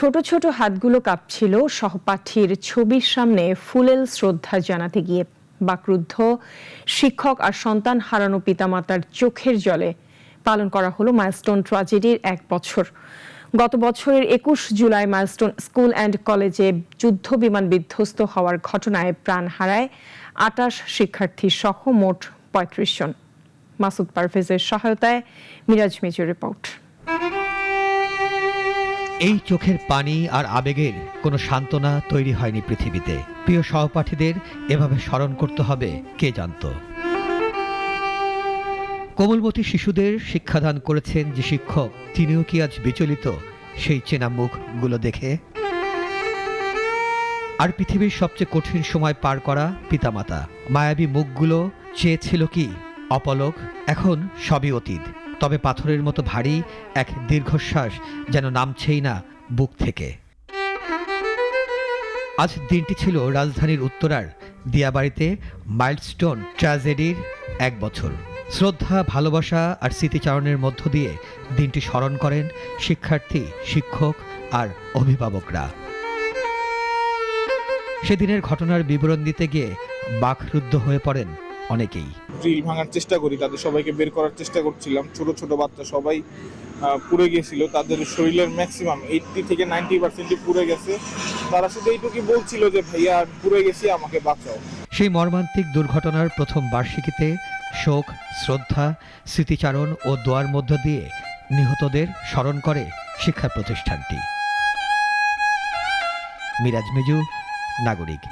ছোট ছোট হাতগুলো কাঁপছিল সহপাঠীর ছবির সামনে ফুলেল শ্রদ্ধা জানাতে গিয়ে। বাকরুদ্ধ শিক্ষক আর সন্তান হারানো পিতামাতার চোখের জলে পালন করা হলো মাইলস্টোন ট্র্যাজেডির 1 বছর। গত বছরের 21 জুলাই মাইলস্টোন স্কুল অ্যান্ড কলেজে যুদ্ধ বিমান বিধ্বস্ত হওয়ার ঘটনায় প্রাণ হারায় 28 শিক্ষার্থী সহ মোট 35 জন। মাসুদ পারভেজের সহায়তায় মিরাজ মিজুর রিপোর্ট। এই চোখের পানি আর আবেগের কোনো সান্ত্বনা তৈরি হয়নি পৃথিবীতে। প্রিয় সহপাঠীদের এভাবে স্মরণ করতে হবে কে জানত। কোমলমতি শিশুদের শিক্ষাদান করেছেন যে শিক্ষক, তিনিও কি আজ বিচলিত সেই চেনা মুখগুলো দেখে? আর পৃথিবীর সবচেয়ে কঠিন সময় পার করা পিতামাতা, মায়াবী মুখগুলো চেয়েছিল কি অপলক? এখন সবই অতীত, তবে পাথরের মতো ভারী এক দীর্ঘশ্বাস যেন নামছেই না বুক থেকে। আজ দিনটি ছিল রাজধানীর উত্তরার দিয়াবাড়িতে মাইলস্টোন ট্র্যাজেডির 1 বছর। শ্রদ্ধা, ভালোবাসা আর স্মৃতিচারণের মধ্য দিয়ে দিনটি স্মরণ করেন শিক্ষার্থী, শিক্ষক আর অভিভাবকরা। সেদিনের ঘটনার বিবরণ দিতে গিয়ে বাকরুদ্ধ হয়ে পড়েন অনেকেই। ড্রিল ভাঙার চেষ্টা করি, তাদের সবাইকে বের করার চেষ্টা করছিলাম। ছোট ছোট বাচ্চা সবাই পুড়ে গিয়েছিল, তাদের শরীরের ম্যাক্সিমাম 80 থেকে 90% পুড়ে গেছে। তারা শুধু এইটুকুই বলছিল যে ভাইয়া পুড়ে গেছি, আমাকে বাঁচাও। সেই মর্মান্তিক দুর্ঘটনার প্রথম বার্ষিকীতে শোক, শ্রদ্ধা, স্মৃতিচারণ ও দোয়ার মধ্য দিয়ে নিহতদের স্মরণ করে শিক্ষা প্রতিষ্ঠানটি। মিরাজ মিজু, নাগরিক।